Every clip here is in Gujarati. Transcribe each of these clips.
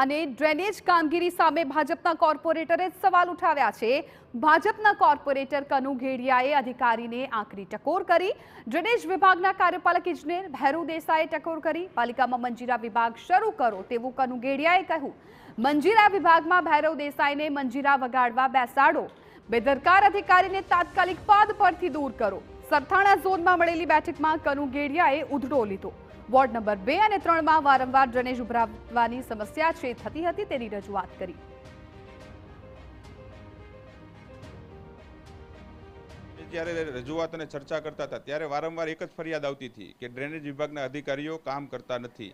અને ડ્રેનેજ કામગીરી સામે ભાજપના કોર્પોરેટરે સવાલ ઉઠાવ્યા છે। ભાજપના કોર્પોરેટર કનુ ઘેડિયાએ અધિકારીને આકરી ટકોર કરી। ડ્રેનેજ વિભાગના કાર્યપાલક ઇજનેર ભૈરવ દેસાઈએ ટકોર કરી। પાલિકામાં મંજીરા વિભાગ શરૂ કરો તેવું કનુ ઘેડિયાએ કહ્યું। મંજીરા વિભાગમાં ભૈરવ દેસાઈને મંજીરા વગાડવા બેસાડો। બેદરકાર અધિકારીને તાત્કાલિક પદ પરથી દૂર કરો। સરથાણા ઝોનમાં મળેલી બેઠકમાં કનુ ઘેડિયાએ ઉધડો લીધો। વોર્ડ નંબર 2 અને 3 માં વારંવાર ડ્રેનેજ ઉભરાવાની સમસ્યા થતી હતી તેની રજૂઆત કરી। જ્યારે રજૂઆત અને ચર્ચા કરતા હતા ત્યારે વારંવાર એક જ ફરિયાદ આવતી હતી કે ડ્રેનેજ વિભાગના અધિકારીઓ કામ કરતા નથી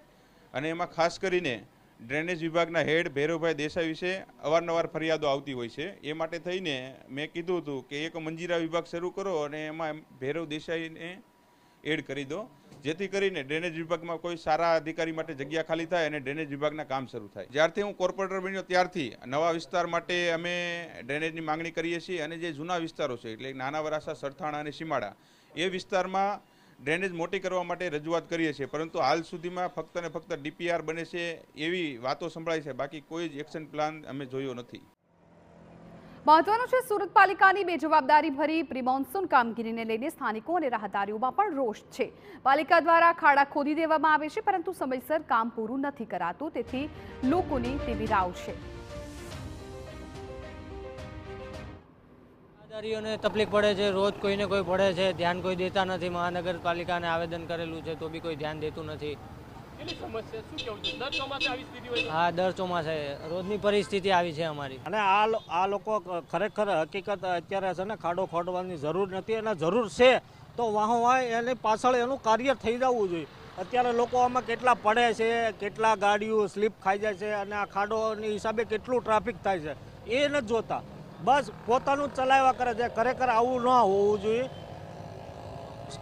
અને એમાં ખાસ કરીને ડ્રેનેજ વિભાગના હેડ ભૈરવભાઈ દેસાઈ વિશે અવારનવાર ફરિયાદો આવતી હોય છે। એ માટે થઈને મેં કીધું હતું કે એક મંજીરા વિભાગ શરૂ કરો અને એમાં ભૈરવ દેસાઈને એડ કરી દો, જેથી કરીને ડ્રેનેજ વિભાગમાં કોઈ સારા અધિકારી માટે જગ્યા ખાલી થાય અને ડ્રેનેજ વિભાગના કામ શરૂ થાય। જ્યારથી હું કોર્પોરેટર બન્યો ત્યારથી નવા વિસ્તાર માટે અમે ડ્રેનેજની માંગણી કરીએ છીએ અને જે જૂના વિસ્તારો છે એટલે નાના વરાસા, સરથાણા અને સીમાડા એ વિસ્તારમાં ડ્રેનેજ મોટી કરવા માટે રજૂઆત કરીએ છીએ, પરંતુ હાલ સુધીમાં ફક્ત ને ફક્ત ડીપીઆર બને છે એવી વાતો સંભળાય છે, બાકી કોઈ જ એક્શન પ્લાન અમે જોયો નથી। મહત્વનું છે સુરત પાલિકાની બેજવાબદારી ભરી પ્રી મોન્સૂન કામગીરીને લઈને સ્થાનિકો અને રાહદારીઓમાં પણ રોષ છે। પાલિકા દ્વારા ખાડા ખોદી દેવામાં આવે છે પરંતુ સમયસર કામ પૂરું નથી કરાતું, તેથી લોકોની તેવી રાવ છે। રાહદારીઓને તકલીફ પડે છે, રોજ કોઈને કોઈ પડે છે, ધ્યાન કોઈ દેતા નથી। મહાનગરપાલિકાને આવેદન કરેલું છે તો બી કોઈ ધ્યાન દેતું નથી। હા, દર ચોમાસે રોજની પરિસ્થિતિ આવી છે અમારી। અને આ લોકો ખરેખર હકીકત અત્યારે છે ને ખાડો ખોદવાની જરૂર નથી અને જરૂર છે તો વાહ એની પાછળ એનું કાર્ય થઈ જવું જોઈએ। અત્યારે લોકો આમાં કેટલા પડે છે, કેટલા ગાડીઓ સ્લીપ ખાઈ જાય છે અને આ ખાડોની હિસાબે કેટલું ટ્રાફિક થાય છે એ નથી જોતા, બસ પોતાનું ચલાવ્યા કરે છે। ખરેખર આવું ન હોવું જોઈએ।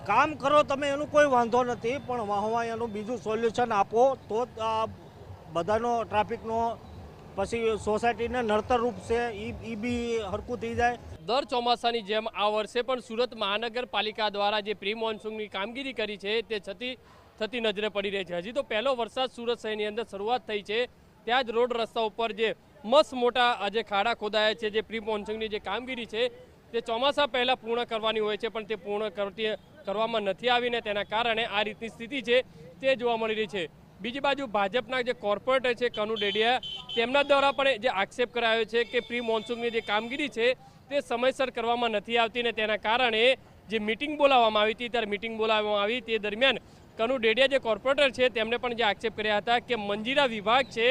કામ કરો તમે, એનું કોઈ વાંધો નથી, પણ વાહવા એનું બીજું સોલ્યુશન આપો તો બધાનો ટ્રાફિકનો પછી સોસાયટીને નડતર રૂપ છે એ બી હરકું થઈ જાય। દર ચોમાસાની જેમ આ વર્ષે પણ સુરત મહાનગરપાલિકા દ્વારા જે પ્રી મોન્સૂનની કામગીરી કરી છે તે થતી નજરે પડી રહી છે। હજી તો પહેલો વરસાદ સુરત શહેરની અંદર શરૂઆત થઈ છે ત્યાં જ રોડ રસ્તા ઉપર જે મસ્ત મોટા જે ખાડા ખોદાયા છે, જે પ્રી મોન્સૂનની જે કામગીરી છે તે ચોમાસા પહેલાં પૂર્ણ કરવાની હોય છે પણ તે પૂર્ણ કરવામાં નથી આવીને તેના કારણે આ રીતની સ્થિતિ છે તે જોવા મળી રહી છે। બીજી બાજુ ભાજપના જે કોર્પોરેટર છે કનુ ઘેડિયા, તેમના દ્વારા પણ જે આક્ષેપ કરાયો છે કે પ્રી મોન્સૂનની જે કામગીરી છે તે સમયસર કરવામાં નથી આવતી ને તેના કારણે જે મિટિંગ બોલાવવામાં આવી હતી ત્યારે મિટિંગ બોલાવવામાં આવી તે દરમિયાન કનુ ઘેડિયા જે કોર્પોરેટર છે તેમણે પણ જે આક્ષેપ કર્યા હતા કે મંજીરા વિભાગ છે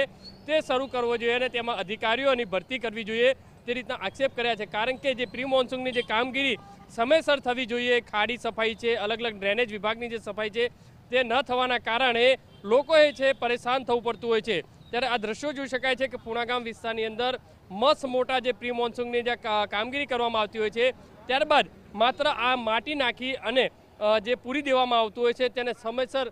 તે શરૂ કરવો જોઈએ અને તેમાં અધિકારીઓની ભરતી કરવી જોઈએ તે રીતના આક્ષેપ કર્યા છે। કારણ કે જે પ્રી મોન્સૂનની જે કામગીરી સમયસર થવી જોઈએ, ખાડી સફાઈ છે, અલગ અલગ ડ્રેનેજ વિભાગની જે સફાઈ છે તે ન થવાના કારણે લોકોએ છે પરેશાન થવું પડતું હોય છે। ત્યારે આ દ્રશ્યો જોઈ શકાય છે કે પૂણાગામ વિસ્તારની અંદર મસ્ત મોટા જે પ્રી મોન્સૂનની જે કામગીરી કરવામાં આવતી હોય છે ત્યારબાદ માત્ર આ માટી નાખી અને જે પૂરી દેવામાં આવતું હોય છે તેને સમયસર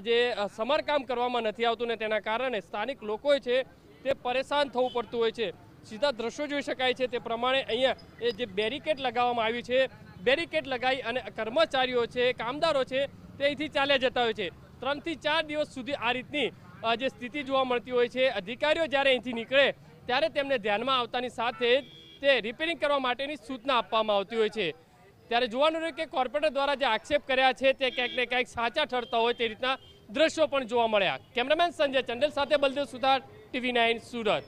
જે સમારકામ કરવામાં નથી આવતું ને તેના કારણે સ્થાનિક લોકો છે તે પરેશાન થવું પડતું હોય છે। સીધા દ્રશ્યો જોઈ શકાય છે તે પ્રમાણે અહીંયા એ જે બેરિકેડ લગાવવામાં આવી છે, બેરિકેડ લગાવી અને કર્મચારીઓ છે, કામદારો છે તે અહીંથી ચાલ્યા જતા હોય છે। 3 થી 4 દિવસ સુધી આ રીતની જે સ્થિતિ જોવા મળતી હોય છે। અધિકારીઓ જ્યારે અહીંથી નીકળે ત્યારે તેમને ધ્યાનમાં આવતાની સાથે જ તે રિપેરિંગ કરવા માટેની સૂચના આપવામાં આવતી હોય છે। ત્યારે જોવાનું રહ્યું કે કોર્પોરેટર દ્વારા જે આક્ષેપ કર્યા છે તે ક્યાંક ને ક્યાંક સાચા ઠરતા હોય તે રીતના દ્રશ્યો પણ જોવા મળ્યા। કેમેરામેન સંજય ચંડેલ સાથે બલદેવ સુથાર, TV9 સુરત।